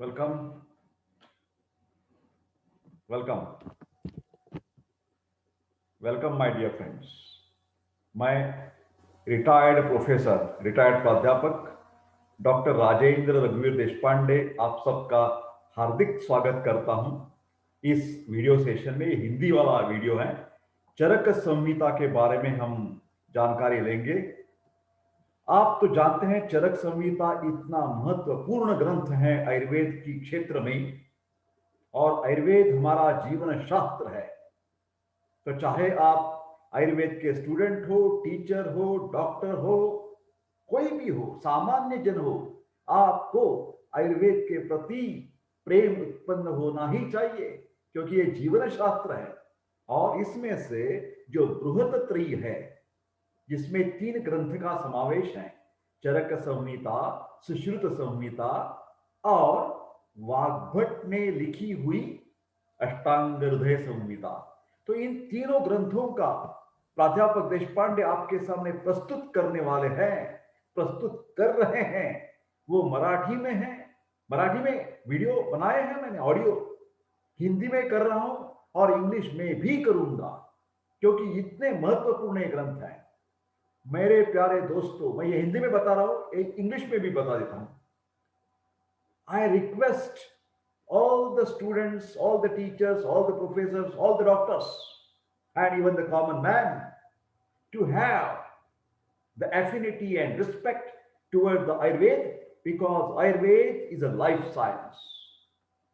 Welcome, welcome, welcome, my dear friends. मैं retired professor, retired प्राध्यापक doctor Rajendra रघुवीर देशपांडे आप सबका हार्दिक स्वागत करता हूं इस वीडियो सेशन में। ये हिंदी वाला वीडियो है। चरक संहिता के बारे में हम जानकारी लेंगे। आप तो जानते हैं चरक संहिता इतना महत्वपूर्ण ग्रंथ है आयुर्वेद की क्षेत्र में, और आयुर्वेद हमारा जीवन शास्त्र है। तो चाहे आप आयुर्वेद के स्टूडेंट हो, टीचर हो, डॉक्टर हो, कोई भी हो, सामान्य जन हो, आपको आयुर्वेद के प्रति प्रेम उत्पन्न होना ही चाहिए, क्योंकि ये जीवन शास्त्र है। और इसमें से जो बृहत त्रयी है, जिसमें 3 ग्रंथ का समावेश है, चरक संहिता, सुश्रुत संहिता और वाग्भट ने लिखी हुई अष्टांग हृदय संहिता। तो इन तीनों ग्रंथों का प्राध्यापक देशपांडे आपके सामने प्रस्तुत करने वाले हैं, प्रस्तुत कर रहे हैं। वो मराठी में है, मराठी में वीडियो बनाए हैं मैंने, ऑडियो हिंदी में कर रहा हूं और इंग्लिश में भी करूंगा, क्योंकि इतने महत्वपूर्ण ये ग्रंथ है। मेरे प्यारे दोस्तों, मैं ये हिंदी में बता रहा हूं, इंग्लिश में भी बता देता हूं। I request all the students, all the teachers, all the professors, all the doctors, and even the common man to have the affinity and respect toward the Ayurveda, because Ayurveda is a life science.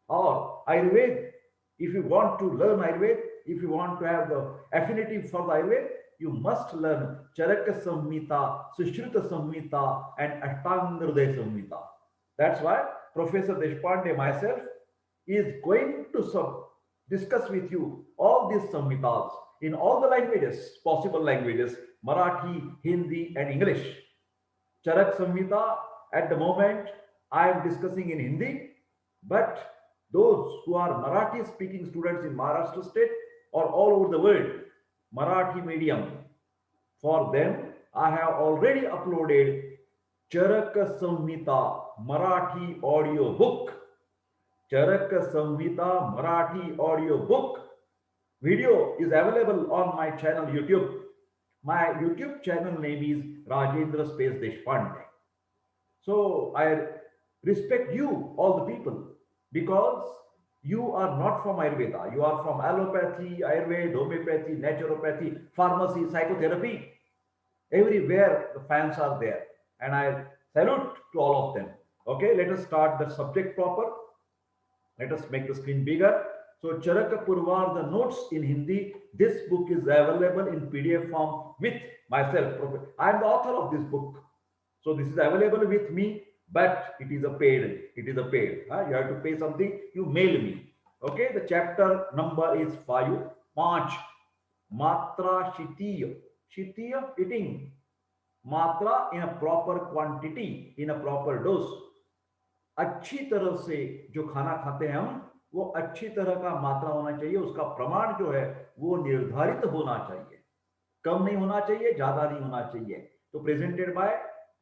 Or Ayurveda, if you want to learn Ayurveda, if you want to have the affinity for the Ayurveda, you must learn Charaka Samhita, Sushruta Samhita, and Ashtangardaya Samhita. That's why Professor Deshpande myself is going to discuss with you all these samhitas in all the languages, possible languages, Marathi, Hindi, and English. Charak Samhita, at the moment, I am discussing in Hindi, but those who are Marathi speaking students in Maharashtra state or all over the world, Marathi medium, for them, I have already uploaded Charaka Samhita Marathi audio book. Charaka Samhita Marathi audio book. Video is available on my channel YouTube. My YouTube channel name is Rajendra Space Deshpande. So I respect you, all the people, because you are not from Ayurveda. You are from allopathy, Ayurveda, homeopathy, naturopathy, pharmacy, psychotherapy. Everywhere the fans are there, and I salute to all of them. Okay, let us start the subject proper. Let us make the screen bigger. So Charaka Purvar, the notes in Hindi, this book is available in PDF form with myself. I am the author of this book. So this is available with me, but it is a paid. It is a paid. You have to pay something. You mail me. Okay. The chapter number is 5. Panch. Matra Shitiya. Shitiya, eating. Matra in a proper quantity, in a proper dose. अच्छी तरह से जो खाना खाते हैं हम, वो अच्छी तरह का मात्रा होना चाहिए, उसका प्रमाण जो है वो निर्धारित होना चाहिए, कम नहीं होना चाहिए, ज्यादा नहीं होना चाहिए। तो presented by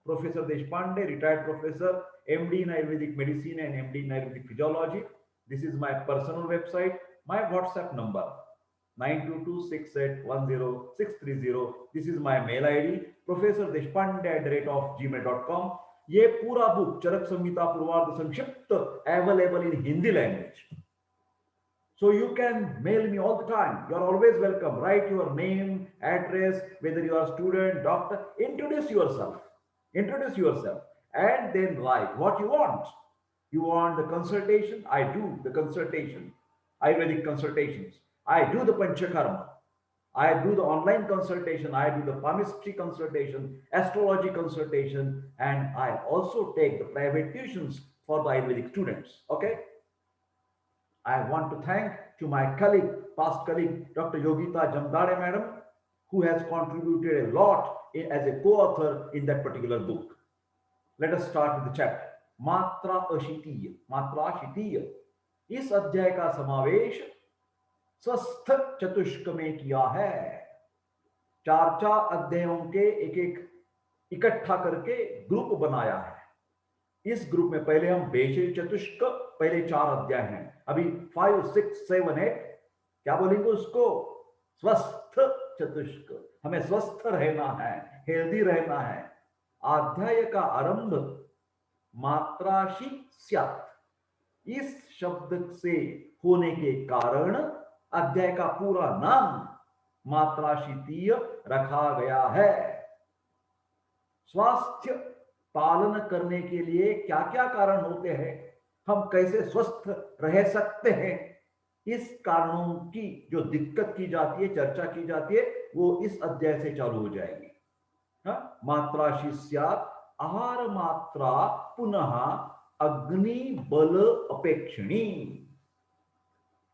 professor Deshpande, retired professor, MD in Ayurvedic medicine and MD in Ayurvedic physiology. This is my personal website, my WhatsApp number 9226810630। This is my mail ID professordeshpande@gmail.com। ये पूरा बुक चरक संहिता पूर्वार्ध संक्षिप्त available in Hindi language. So you can mail me all the time. You are always welcome. Write your name, address, whether you are a student, doctor. Introduce yourself. Introduce yourself. And then write what you want. You want the consultation? I do the consultation. Ayurvedic consultations. I do the Panchakarma. I do the online consultation, I do the palmistry consultation, astrology consultation, and I also take the private tuitions for the Ayurvedic students. Okay. I want to thank to my colleague, past colleague, Dr. Yogita Jamdare madam, who has contributed a lot as a co-author in that particular book. Let us start with the chapter. Matra Ashitiya. Matra Ashitiya. इस अध्याय का समावेश स्वस्थ चतुष्क में किया है। 4 अध्यायों के एक एक इकट्ठा करके ग्रुप बनाया है। इस ग्रुप में पहले हम बेशे चतुष्क, पहले 4 अध्याय हैं, अभी 5, 6, 7, 8 क्या बोलेंगे उसको, स्वस्थ चतुष्क। हमें स्वस्थ रहना है, हेल्दी रहना है। अध्याय का आरंभ मात्राशी स्यात्, इस शब्द से होने के कारण अध्याय का पूरा नाम मात्राशीतीय रखा गया है। स्वास्थ्य पालन करने के लिए क्या क्या कारण होते हैं, हम कैसे स्वस्थ रह सकते हैं, इस कारणों की जो दिक्कत की जाती है, चर्चा की जाती है, वो इस अध्याय से चालू हो जाएगी। मात्राशी स्यात् आहार मात्रा पुनः अग्नि बल अपेक्षिणी।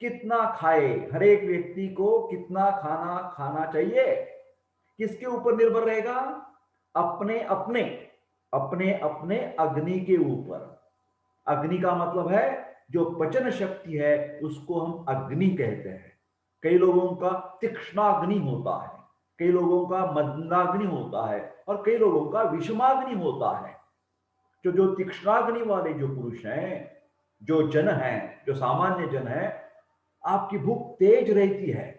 कितना खाए, हर एक व्यक्ति को कितना खाना खाना चाहिए, किसके ऊपर निर्भर रहेगा, अपने अपने अपने अपने अग्नि के ऊपर। अग्नि का मतलब है जो पचन शक्ति है, उसको हम अग्नि कहते हैं। कई लोगों का तीक्ष्णाग्नि होता है, कई लोगों का मंदाग्नि होता है, और कई लोगों का विषमाग्नि होता है। जो तीक्ष्णाग्नि वाले जो पुरुष हैं, जो जन हैं, जो सामान्य जन है, आपकी भूख तेज रहती है,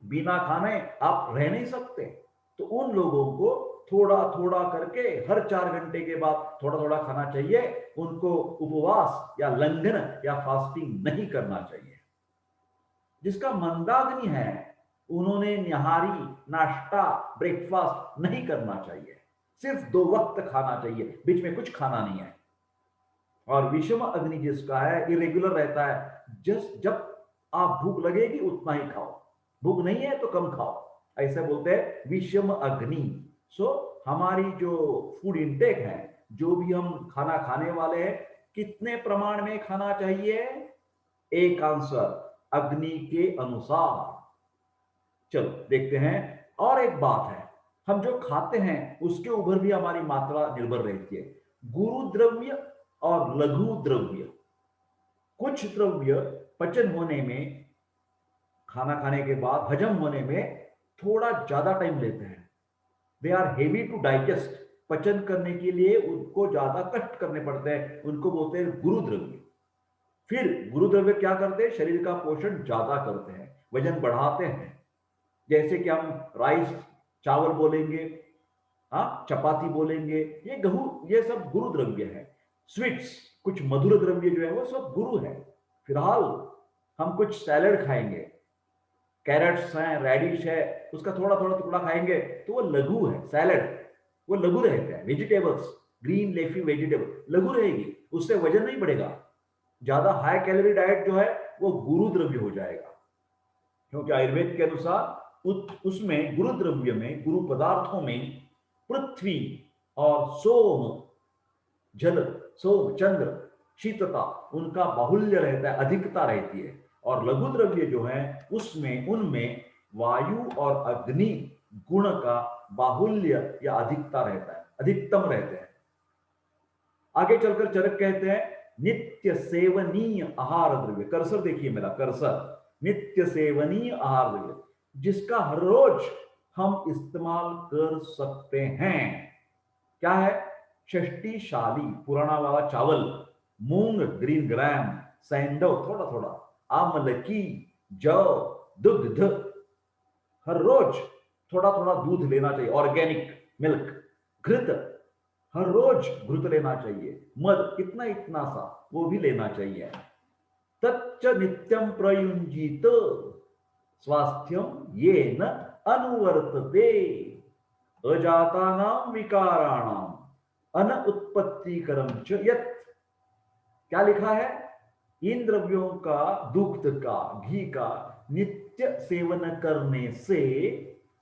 बिना खाने आप रह नहीं सकते, तो उन लोगों को थोड़ा थोड़ा करके हर 4 घंटे के बाद थोड़ा थोड़ा खाना चाहिए। उनको उपवास या लंघन या फास्टिंग नहीं करना चाहिए। जिसका मंदाग्नि है, उन्होंने निहारी, नाश्ता, ब्रेकफास्ट नहीं करना चाहिए, सिर्फ 2 वक्त खाना चाहिए, बीच में कुछ खाना नहीं है। और विषम अग्नि जिसका है, इरेगुलर रहता है, जब आप भूख लगेगी उतना ही खाओ, भूख नहीं है तो कम खाओ, ऐसे बोलते हैं विषम अग्नि। सो हमारी जो फूड इंटेक है, जो भी हम खाना खाने वाले हैं, कितने प्रमाण में खाना चाहिए, एक आंसर अग्नि के अनुसार। चलो देखते हैं। और एक बात है, हम जो खाते हैं उसके ऊपर भी हमारी मात्रा निर्भर रहती है। गुरु द्रव्य और लघु द्रव्य, कुछ द्रव्य पचन होने में, खाना खाने के बाद हजम होने में थोड़ा ज्यादा टाइम लेते हैं। They are heavy to digest, पचन करने के लिए उनको ज्यादा कष्ट करने पड़ते हैं, उनको बोलते हैं गुरु द्रव्य। फिर गुरु द्रव्य क्या करते हैं, शरीर का पोषण ज्यादा करते हैं, वजन बढ़ाते हैं। जैसे कि हम राइस, चावल बोलेंगे, हाँ, चपाती बोलेंगे, ये गेहूं, ये सब गुरु द्रव्य है। स्वीट्स, कुछ मधुर द्रव्य जो है वो सब गुरु है। फिलहाल हम कुछ सैलेड खाएंगे, कैरेट्स हैं, रेडिश है, उसका थोड़ा थोड़ा टुकड़ा खाएंगे, तो वो लघु है। सैलेड वो लघु रहता है। वेजिटेबल्स, ग्रीन लेफी वेजिटेबल लघु रहेगी, उससे वजन नहीं बढ़ेगा। ज्यादा हाई कैलोरी डाइट जो है वो गुरु द्रव्य हो जाएगा, क्योंकि आयुर्वेद के अनुसार उसमें गुरु द्रव्य में, गुरु पदार्थों में पृथ्वी और सोम, जल, सोम, चंद्र, शीतता, उनका बाहुल्य रहता है, अधिकता रहती है। और लघु द्रव्य जो है उसमें, उनमें वायु और अग्नि गुण का बाहुल्य या अधिकता रहता है, अधिकतम रहते हैं। आगे चलकर चरक कहते हैं नित्य सेवनीय आहार द्रव्य। कर्सर देखिए मेरा, कर्सर, नित्य सेवनीय आहार द्रव्य, जिसका हर रोज हम इस्तेमाल कर सकते हैं। क्या है, षष्टिशाली, पुराना वाला चावल, मूंग, ग्रीन ग्राम, सैंडव थोड़ा थोड़ा, आमलकी, जौ, दुग्ध, हर रोज थोड़ा थोड़ा दूध लेना चाहिए, ऑर्गेनिक मिल्क, घृत, हर रोज घृत लेना चाहिए, मध इतना इतना सा वो भी लेना चाहिए। तच्च नित्यम प्रयुंजित स्वास्थ्यम ये न अनुवर्तते अजातानां विकाराणाम अन उत्पत्तिकरम च यत्। क्या लिखा है, इन द्रव्यों का, दुग्ध का, घी का नित्य सेवन करने से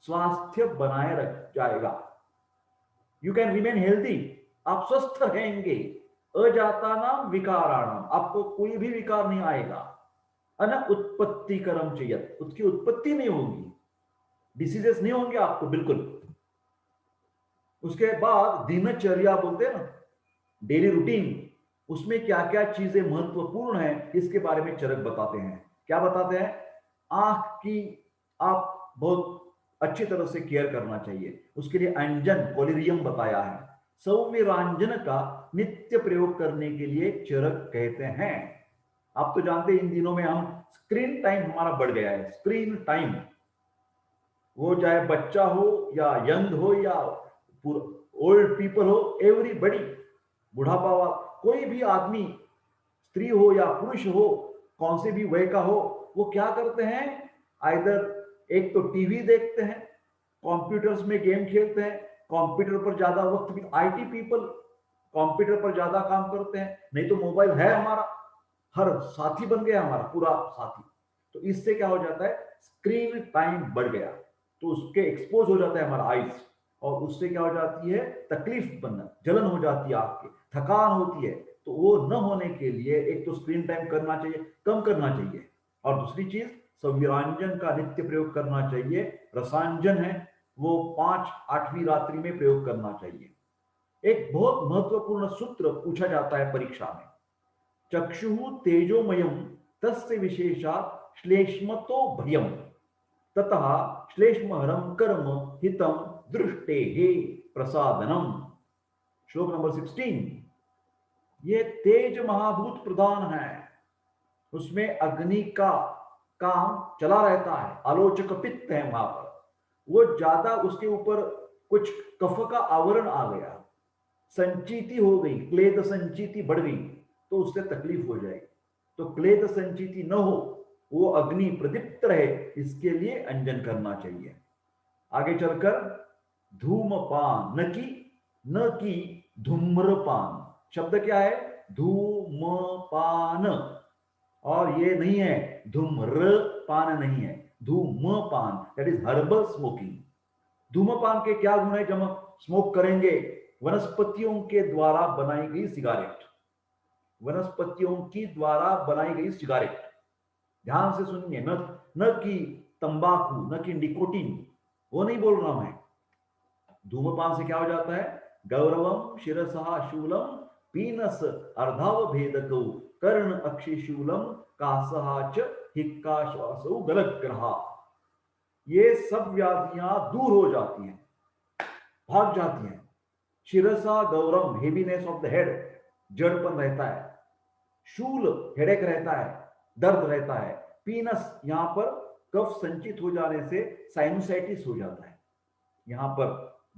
स्वास्थ्य बनाए रख जाएगा। यू कैन रिमेन हेल्दी, आप स्वस्थ रहेंगे। अजातानां विकाराणाम, आपको कोई भी विकार नहीं आएगा। अन उत्पत्तिकरम च यत्, उसकी उत्पत्ति नहीं होगी, डिसीजेस नहीं होंगे आपको बिल्कुल। उसके बाद दिनचर्या बोलते हैं ना, डेली रूटीन, उसमें क्या क्या चीजें महत्वपूर्ण है इसके बारे में चरक बताते हैं। क्या बताते हैं, आंख की आप बहुत अच्छी तरह से केयर करना चाहिए, उसके लिए अंजन, कोलिरियम बताया है। सौम्य रंजन का नित्य प्रयोग करने के लिए चरक कहते हैं। आप तो जानते हैं इन दिनों में हम स्क्रीन टाइम हमारा बढ़ गया है। स्क्रीन टाइम, वो चाहे बच्चा हो या यंग हो या ओल्ड पीपल हो, एवरीबडी, बुढ़ापा वाला कोई भी आदमी, स्त्री हो या पुरुष हो, कौन से भी वय का हो, वो क्या करते हैं, आइदर एक तो टीवी देखते हैं, कंप्यूटर्स में गेम खेलते हैं, कंप्यूटर पर ज्यादा वक्त भी, आईटी पीपल कंप्यूटर पर ज्यादा काम करते हैं, नहीं तो मोबाइल है हमारा, हर साथी बन गया हमारा पूरा साथी। तो इससे क्या हो जाता है, स्क्रीन टाइम बढ़ गया, तो उसके एक्सपोज हो जाता है हमारा आइज, और उससे क्या हो जाती है, तकलीफ बनना, जलन हो जाती है, आपकी थकान होती है। तो वो न होने के लिए एक तो स्क्रीन टाइम करना चाहिए, कम करना चाहिए, और दूसरी चीज सौविरांजन का नित्य प्रयोग करना चाहिए। रसांजन है वो 5-8वीं रात्रि में प्रयोग करना चाहिए। एक बहुत महत्वपूर्ण सूत्र पूछा जाता है परीक्षा में, चक्षु तेजोमयम तस्य विशेषात् श्लेष्मतो भयम ततः श्लेष्महरम कर्म हितम दृष्टेहे प्रसादनम। श्लोक नंबर 16। ये तेज महाभूत प्रधान है, उसमें अग्नि का काम चला रहता है, आलोचक पित्त है वहां पर, वो ज्यादा उसके ऊपर कुछ कफ का आवरण आ गया, संचीति हो गई, क्लेद संचीति बढ़ गई, तो उससे तकलीफ हो जाएगी। तो क्लेद संचीति न हो, वो अग्नि प्रदीप्त रहे, इसके लिए अंजन करना चाहिए। आगे चलकर धूमपान, न की धूम्रपान, शब्द क्या है, धूमपान, और ये नहीं है धूम्रपान, नहीं है धूमपान, दैट इज हर्बल स्मोकिंग। धूमपान के क्या गुण है, जब हम स्मोक करेंगे, वनस्पतियों के द्वारा बनाई गई सिगारेट, वनस्पतियों की द्वारा बनाई गई सिगारेट, ध्यान से सुनिए, न कि तंबाकू, न कि निकोटीन, वो नहीं बोल रहा मैं। धूमपान से क्या हो जाता है, गौरवम शिरसा शूलम पीनस अर्धाव भेदकौ कर्ण अक्षिशूलम कासहाच हिक्का श्वासौ गलग्रहा। ये सब व्याधियां दूर हो जाती हैं, भाग जाती हैं। शिरसा गौरम, हेवीनेस ऑफ द हेड, जड़पन रहता है, शूल हेडेक रहता है, दर्द रहता है, पीनस, यहां पर कफ संचित हो जाने से साइनोसाइटिस हो जाता है, यहां पर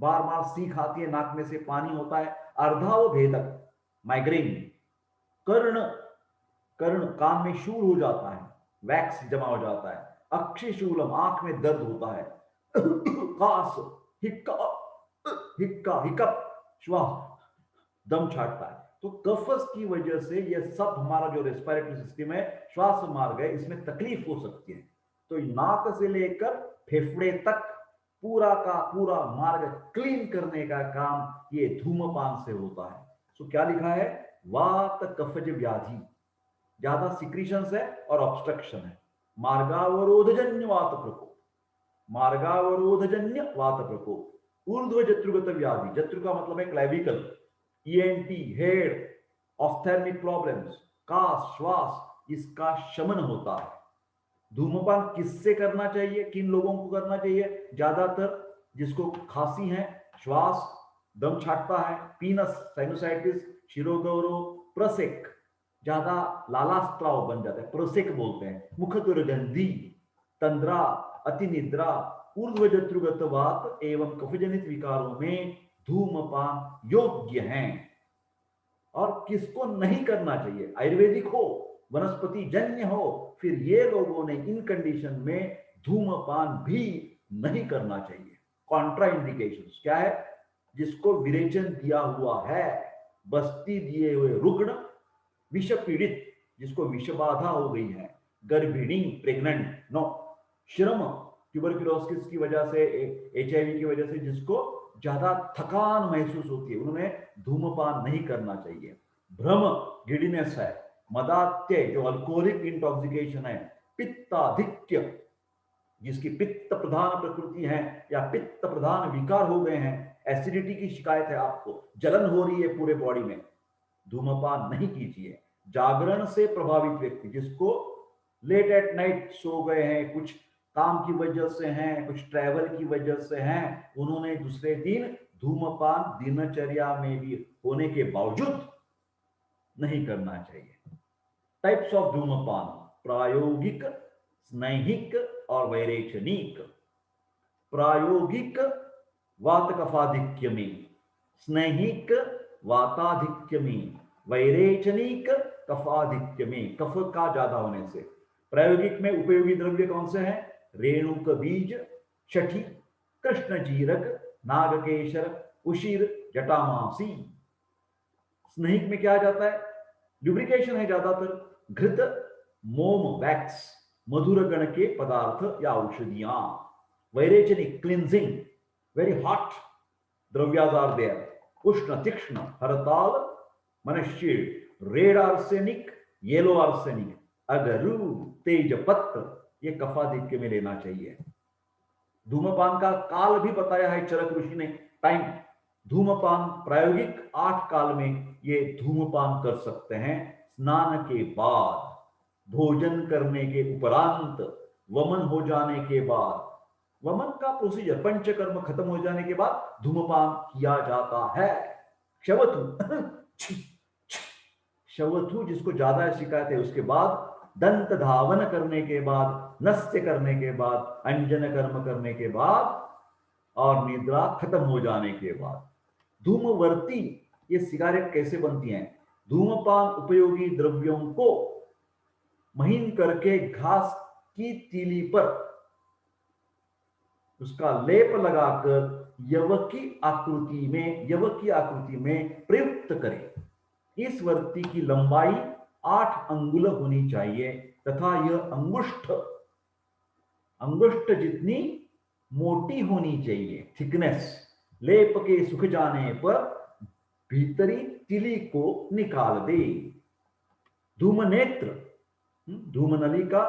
बार बार सीख आती है, नाक में से पानी होता है, अर्धाव भेदक, माइग्रेन, कर्ण, कर्ण कान में शूल हो जाता है, वैक्स जमा हो जाता है, अक्षिशूलम, आंख में दर्द होता है, कास, हिक्का, हिक्का हिकअप, श्वास, दम छाटता है। तो कफस की वजह से ये सब हमारा जो रेस्पिरेटरी सिस्टम है, श्वास मार्ग है, इसमें तकलीफ हो सकती है। तो नाक से लेकर फेफड़े तक पूरा का पूरा मार्ग क्लीन करने का काम ये धूमपान से होता है। तो क्या लिखा है, वात कफज व्याधि, ज्यादा सिक्रीशंस है और ऑब्स्ट्रक्शन है, मार्गावरोधजन्य वात प्रकोप, मार्गावरोधजन्य वात प्रकोप, ऊर्ध्व जत्रुगत व्याधि, जत्रु का मतलब है क्लेविकल, ईएनटी, हेड, ऑफ्थेल्मिक प्रॉब्लम्स, कास, श्वास, इसका शमन होता है। धूमपान किससे करना चाहिए, किन लोगों को करना चाहिए, ज्यादातर जिसको खांसी है, श्वास, दम छाटता है, पीनस, साइनोसाइटिस, शिरोगौरव, प्रसेक, ज्यादा लालास्त्राव बन जाता है, प्रसेक बोलते हैं, मुख दुर्गंधी, तंद्रा, अतिनिद्रा, ऊर्ध्वजत्रुगत वात एवं कफजनित विकारों में धूमपान योग्य हैं। और किसको नहीं करना चाहिए, आयुर्वेदिक हो, वनस्पति जन्य हो, फिर ये लोगों ने इन कंडीशन में धूमपान भी नहीं करना चाहिए। कॉन्ट्रा इंडिकेशंस क्या है, जिसको विरेचन दिया हुआ है, बस्ती दिए हुए रुग्ण, विष पीड़ित, जिसको विष बाधा हो गई है, गर्भिणी, प्रेग्नेंट, नो, श्रम, ट्यूबरक्लोसिस की वजह से, HIV की वजह से जिसको ज्यादा थकान महसूस होती है, उन्होंने धूमपान नहीं करना चाहिए। भ्रम, गिडीनेस है, मदात्य जो अल्कोहलिक इंटॉक्सिकेशन है, पित्ताधिक्य, जिसकी पित्त प्रधान प्रकृति है या पित्त प्रधान विकार हो गए हैं, एसिडिटी की शिकायत है, आपको जलन हो रही है पूरे बॉडी में, धूमपान नहीं कीजिए। जागरण से प्रभावित व्यक्ति, जिसको लेट एट नाइट सो गए हैं, कुछ काम की वजह से हैं, कुछ ट्रैवल की वजह से हैं, उन्होंने दूसरे दिन धूमपान दिनचर्या में भी होने के बावजूद नहीं करना चाहिए। टाइप्स ऑफ धूमपान: प्रायोगिक, स्नैहिक और वैरेचनिक। प्रायोगिक वात कफाधिक्य में, स्नैहिक वाताधिक्य में, वैरेचनिक कफाधिक्य में, कफ का ज्यादा होने से। प्रायोगिक में उपयोगी द्रव्य कौन से हैं? रेणुक बीज, छठी, कृष्ण जीरक, नागकेशर, उशीर, जटामासी। स्नैहिक में क्या जाता है? ल्यूब्रिकेशन है ज्यादातर, घृत, मोम, वैक्स, मधुर गण के पदार्थ या औषधियां। वैरेचनिक, क्लिंजिंग, वेरी हॉट द्रव्याज आर देयर, उष्ण, तीक्ष्ण, हरताल, मनुष्य, रेड आर्सेनिक, येलो आर्सेनिक, अगरू, तेजपत्र, ये कफाधिक्य में लेना चाहिए। धूमपान का काल भी बताया है चरक ऋषि ने, टाइम। धूमपान प्रायोगिक 8 काल में ये धूमपान कर सकते हैं: स्नान के बाद, भोजन करने के उपरांत, वमन हो जाने के बाद। वमन का प्रोसीजर, पंचकर्म खत्म हो जाने के बाद धूमपान किया जाता है। शवथु शवथु जिसको ज्यादा शिकायत है, उसके बाद दंत धावन करने के बाद, नस्य करने के बाद, अंजन कर्म करने के बाद और निद्रा खत्म हो जाने के बाद। धूमवर्ती, ये सिगारेट कैसे बनती हैं? धूमपान उपयोगी द्रव्यों को महीन करके घास की तीली पर उसका लेप लगाकर यवकी आकृति में प्रयुक्त करें। इस वर्ती की लंबाई 8 अंगुल होनी चाहिए तथा यह अंगुष्ठ जितनी मोटी होनी चाहिए, थिकनेस। लेप के सूख जाने पर भीतरी तिली को निकाल दे। धूमनेत्र, धूमनलिका,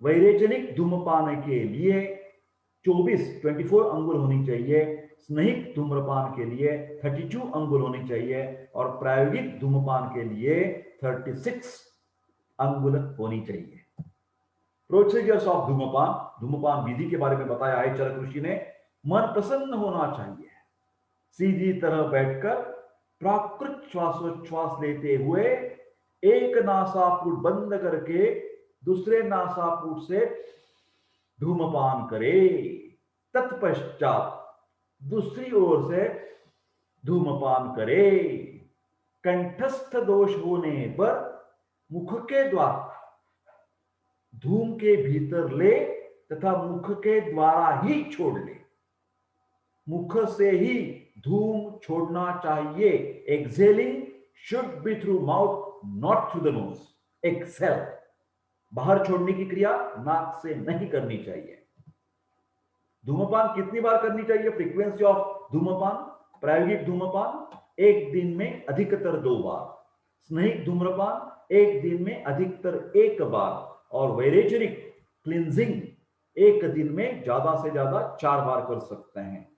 वैरेचनिक धूमपान के लिए 24 अंगुल होनी चाहिए, स्नैहिक धूम्रपान के लिए 32 अंगुल होनी चाहिए और प्रायोगिक धूमपान के लिए 36 अंगुल होनी चाहिए। प्रोसीजर्स ऑफ धूमपान, धूमपान विधि के बारे में बताया है चरक ऋषि ने। मन प्रसन्न होना चाहिए, सीधी तरह बैठकर प्राकृत श्वासोच्छ्वास लेते हुए एक नासापुट बंद करके दूसरे नासापुट से धूमपान करे। तत्पश्चात दूसरी ओर से धूमपान करे। कंठस्थ दोष होने पर मुख के द्वारा धूम के भीतर ले तथा मुख के द्वारा ही छोड़ ले। मुख से ही धूम छोड़ना चाहिए। Exhaling should be through mouth, not through the nose. Exhale, बाहर छोड़ने की क्रिया नाक से नहीं करनी चाहिए। धूमपान कितनी बार करनी चाहिए? फ्रीक्वेंसी ऑफ धूमपान: प्रायोगिक धूमपान 1 दिन में अधिकतर 2 बार, स्नैहिक धूम्रपान 1 दिन में अधिकतर 1 बार और वैरेचनिक क्लिंजिंग 1 दिन में ज्यादा से ज्यादा 4 बार कर सकते हैं।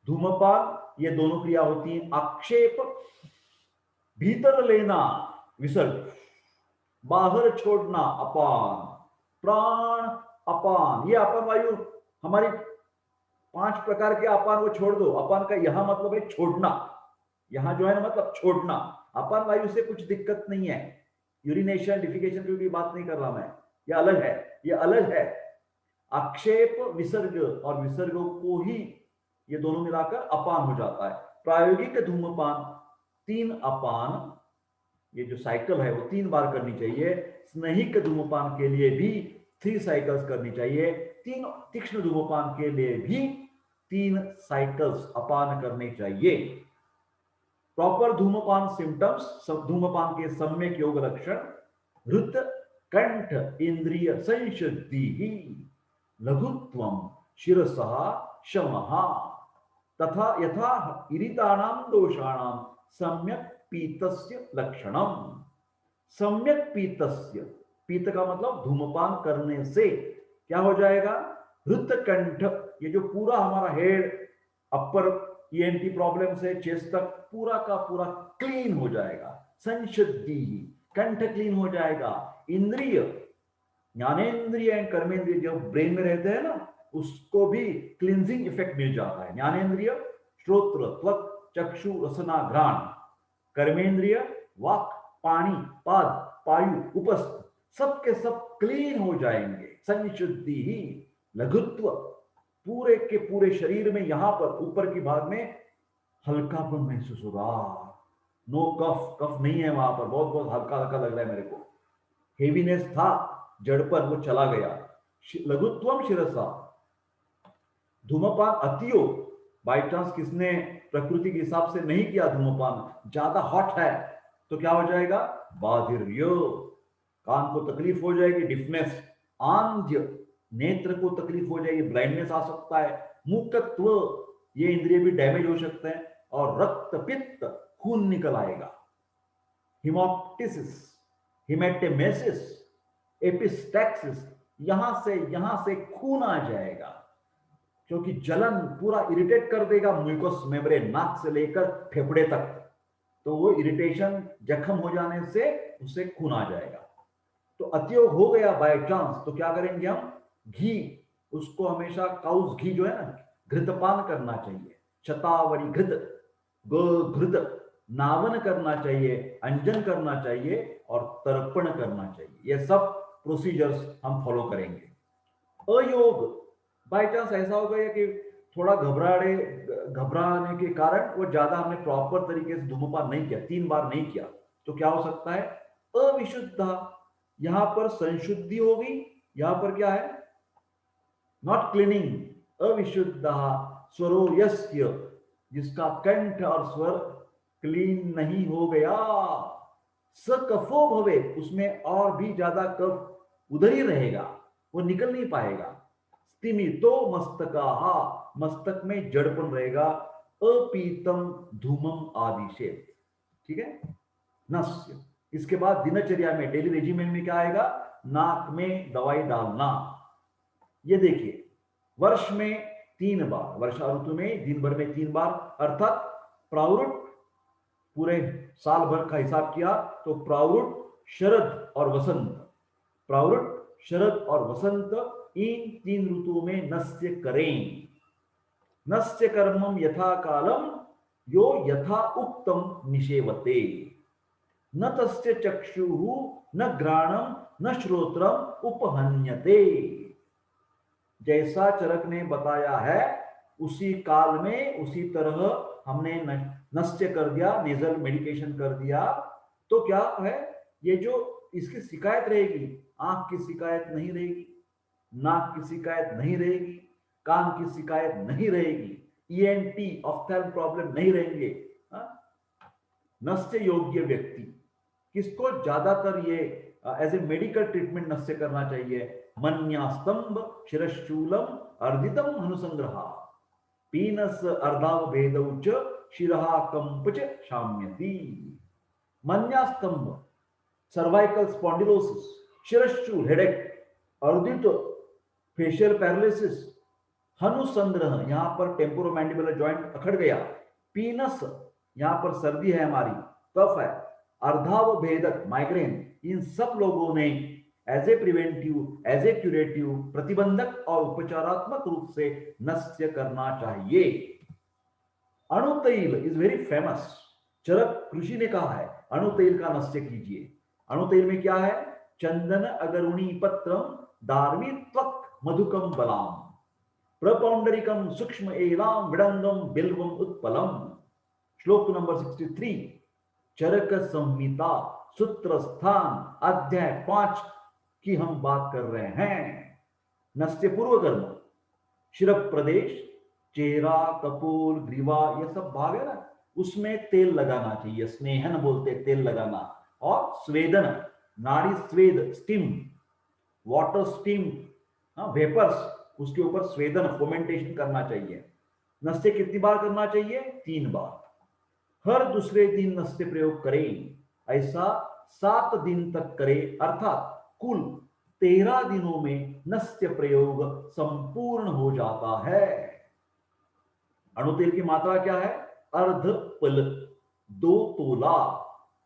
धूमपान, ये दोनों क्रिया होती है। आक्षेप, भीतर लेना विसर्ग, बाहर छोड़ना अपान, प्राण अपान। ये अपान वायु हमारी 5 प्रकार के अपान वो छोड़ दो। अपान का यहां मतलब है छोड़ना, यहां जो है ना मतलब छोड़ना। अपान वायु से कुछ दिक्कत नहीं है, यूरिनेशन डिफिकेशन की भी बात नहीं कर रहा मैं, ये अलग है, ये अलग है। आक्षेप, विसर्ग और विसर्ग को ही ये दोनों मिलाकर अपान हो जाता है। प्रायोगिक धूमपान 3 अपान, ये जो साइकिल है वो 3 बार करनी चाहिए। स्नैहिक धूमपान के लिए भी 3 साइकिल्स करनी चाहिए। तीक्ष्ण धूमपान के लिए भी 3 साइकिल्स अपान करने चाहिए। प्रॉपर धूमपान सिम्टम्स, धूमपान के सम्यक योग लक्षण: हृत कंठ इंद्रिय संशुद्धि, लघुत्वम शिरसः शमः तथा यथा इरितानां दोषाणां सम्यक पीतस्य लक्षणम। सम्यक पीतस्य, पीत का मतलब धूमपान करने से क्या हो जाएगा? हृतकंठ, ये जो पूरा हमारा हेड, अपर ईएनटी प्रॉब्लम से चेस्ट तक पूरा का पूरा क्लीन हो जाएगा। संशुद्धि, कंठ क्लीन हो जाएगा। इंद्रिय, ज्ञानेन्द्रिय एंड कर्मेंद्रिय जो ब्रेन में रहते हैं ना, उसको भी क्लींजिंग इफेक्ट मिल जाता है। ज्ञानेन्द्रिय श्रोत्र, त्वक, चक्षु, रसना, घ्राण, कर्मेंद्रिय, वाक, पानी, पाद, पायु, उपस्थ, सब के सब क्लीन हो जाएंगे। संशुद्धि ही लघुत्व, पूरे के पूरे शरीर में यहां पर ऊपर की भाग में हल्कापन महसूस होगा। नो कफ, कफ नहीं है वहां पर, बहुत बहुत हल्का हल्का लग रहा है मेरे को। हेवीनेस था, जड़पन वो चला गया। लघुत्वम शिरसा, धूमपान अतियो, बाई चांस किसने प्रकृति के हिसाब से नहीं किया धूमपान, ज्यादा हॉट है तो क्या हो जाएगा, बाधिर्यो, कान को तकलीफ हो जाएगी, डिफनेस, आंध्य, नेत्र को तकलीफ हो जाएगी, ब्लाइंडनेस आ सकता है, मूकत्व, ये इंद्रिय भी डैमेज हो सकते हैं, और रक्त पित्त, खून निकल आएगा, हिमोप्टिसिस, हिमेटेमेसिस, एपिस्टैक्सिस, यहां से खून आ जाएगा, क्योंकि जलन पूरा इरिटेट कर देगा म्यूकस मेम्ब्रेन, नाक से लेकर फेफड़े तक, तो वो इरिटेशन, जख्म हो जाने से उससे खून आ जाएगा। तो अतियोग हो गया बाय चांस, तो क्या करेंगे हम, घी, उसको हमेशा काउस घी जो है ना, घृतपान करना चाहिए, शतावरी घृत, घृत, नावन करना चाहिए, अंजन करना चाहिए और तर्पण करना चाहिए। ये सब प्रोसीजर्स हम फॉलो करेंगे। अयोग, बाय चांस ऐसा हो गया कि थोड़ा घबराने के कारण वो ज्यादा हमने प्रॉपर तरीके से धूमपान नहीं किया, 3 बार नहीं किया, तो क्या हो सकता है, अविशुद्ध, यहां पर संशुद्धि होगी, यहां पर क्या है, नॉट क्लीनिंग, अविशुद्ध, स्वरो यस्य, जिसका कंठ और स्वर क्लीन नहीं हो गया, स कफो भवे, उसमें और भी ज्यादा कफ उधर ही रहेगा, वो निकल नहीं पाएगा। स्तिमितो मस्तका, मस्तक में जड़पन रहेगा, अपीतम धूमम आदि से, ठीक है, नस्य। इसके बाद दिनचर्या में, डेली रेजिमेंट में क्या आएगा, नाक में दवाई डालना। ये देखिए, वर्ष में 3 बार, वर्षा ऋतु में दिन भर में 3 बार, अर्थात प्रावरुट, पूरे साल भर का हिसाब किया तो प्रावरुट, शरद और वसंत, प्रावरुट, शरद और वसंत, इन 3 ऋतुओं में नस्य करें। नस्य कर्मम यथा कालम यो यथा उक्तम निषेवते, न तस्य चक्षुः न घ्राणम न श्रोत्रम उपहन्यते, जैसा चरक ने बताया है उसी काल में उसी तरह हमने नस्य कर दिया, नेजल मेडिकेशन कर दिया, तो क्या है, ये जो इसकी शिकायत रहेगी, आंख की शिकायत नहीं रहेगी, नाक की शिकायत नहीं रहेगी, कान की शिकायत नहीं रहेगी, ईएनटी ऑफ्थेल्म प्रॉब्लम नहीं रहेंगे। नस्य योग्य व्यक्ति, किसको ज्यादातर ये एज ए मेडिकल ट्रीटमेंट नस्य करना चाहिए, मन्यास्तंभ शिरशूलम अर्दितम अनुसंग्रह, पीनस अर्धाव भेदौच शिरहा कंपच शाम्यति। मन्यास्तंभ, सर्वाइकल स्पॉन्डिलोसिस, शिरशूल हेडेक, अर्दित फेशियल पैरालिसिस, हनुसंग्रह, यहां पर टेम्पोरोमैंडिबुलर जॉइंट अखड़ गया, पीनस, यहां पर सर्दी है हमारी, कफ है, अर्धाव भेदक माइग्रेन, इन सब लोगों ने as a preventive, as a curative, प्रतिबंधक और उपचारात्मक रूप से नस्य करना चाहिए। Anutaila is very famous, Charaka ऋषि ने कहा है अणुतैल का नस्य कीजिए। अणुतैल में क्या है, चंदन अगरुणी पत्रम दार्मी त्वक मधुकम बलाम, प्रपौंडरिकम सूक्ष्म एलाम विडंगम बिल्वम उत्पलम। श्लोक नंबर 63, चरक संहिता सूत्र स्थान अध्याय 5 की हम बात कर रहे हैं। नस्य पूर्व कर्म, शिर प्रदेश, चेहरा, कपोल, ग्रीवा, ये सब भाग है ना, उसमें तेल लगाना चाहिए, स्नेहन बोलते तेल लगाना, और स्वेदन, नाड़ी स्वेद, स्टीम, वाटर स्टीम, वेपर्स, उसके ऊपर स्वेदन, फोमेंटेशन करना चाहिए। नस्य कितनी बार करना चाहिए, 3 बार, हर दूसरे दिन नस्य प्रयोग करें, ऐसा 7 दिन तक करें, अर्थात कुल 13 दिनों में नस्य प्रयोग संपूर्ण हो जाता है। अणुतेल की मात्रा क्या है, अर्ध पल, 2 तोला,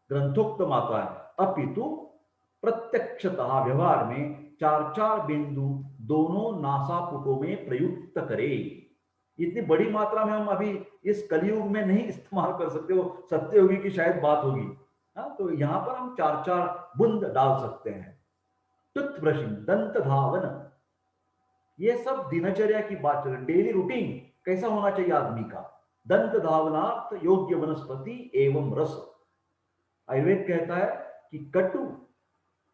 ग्रंथोक्त मात्रा है, अपितु प्रत्यक्षतः व्यवहार में 4-4 बिंदु दोनों नासापुटों में प्रयुक्त करें। इतनी बड़ी मात्रा में हम अभी इस कलयुग में नहीं इस्तेमाल कर सकते, वो सत्ययुगी की शायद बात होगी। हाँ, तो यहाँ पर हम 4-4 बूंद डाल सकते हैं। टूथ ब्रशिंग, दंत धावन, ये सब दिनचर्या की बात चल रही, डेली रूटीन कैसा होना चाहिए आदमी का। दंत धावनार्थ योग्य वनस्पति एवं रस। आयुर्वेद कहता है कि कटु,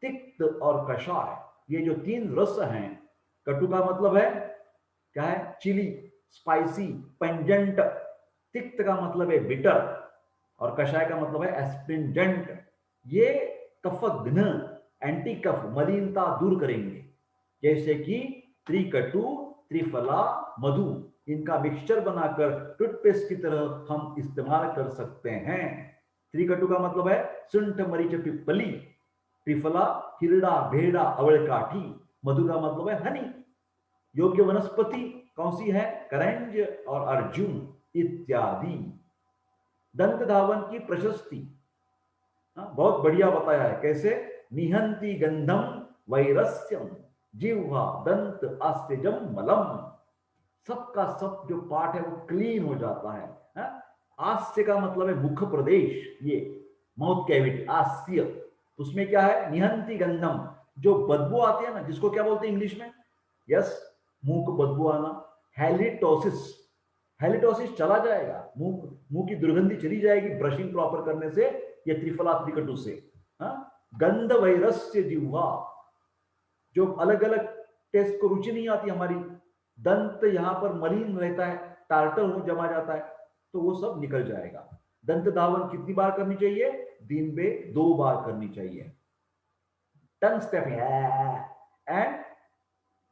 तिक्त और कषाय, ये जो 3 रस हैं, कटु का मतलब है क्या है, चिली, स्पाइसी, पेंजेंट। तिक्त का मतलब है बिटर, और कषाय का मतलब है एस्ट्रिंजेंट। ये कफघ्न, एंटी कफ, मलिनता दूर करेंगे। जैसे कि त्रिकटु, त्रिफला, मधु, इनका मिक्सचर बनाकर टूथपेस्ट की तरह हम इस्तेमाल कर सकते हैं। त्रिकटु का मतलब है सुंठ, मरीच, पिप्पली। त्रिफला हिरड़ा, भेड़ा, अवलकाठी। मधु का मतलब है हनी। योग्य वनस्पति कौन सी है, करंज और अर्जुन इत्यादि। दंत धावन की प्रशस्ति बहुत बढ़िया बताया है, कैसे, निहंति गंधम वैरस्यम जिह्वा दंत आस्यजम मलम। सबका सब जो पार्ट है वो क्लीन हो जाता है। आस्य का मतलब है मुख प्रदेश, ये माउथ कैविटी, आस्य। उसमें क्या है, निहंति गंधम, जो बदबू आती है ना, जिसको क्या बोलते हैं इंग्लिश में, यस, मुंह को बदबू आना, हेलिटोसिस। हेलिटोसिस चला जाएगा, मुंह की दुर्गंधी चली जाएगी ब्रशिंग प्रॉपर करने से, या त्रिफला त्रिकटु से। गंध वैरस्य जिह्वा, जो अलग अलग टेस्ट को रुचि नहीं आती हमारी, दंत यहां पर मलिन रहता है, टार्टर हो जमा जाता है, तो वो सब निकल जाएगा। दंत धावन कितनी बार करनी चाहिए, दिन में 2 बार करनी चाहिए। टंग स्टेपिंग एंड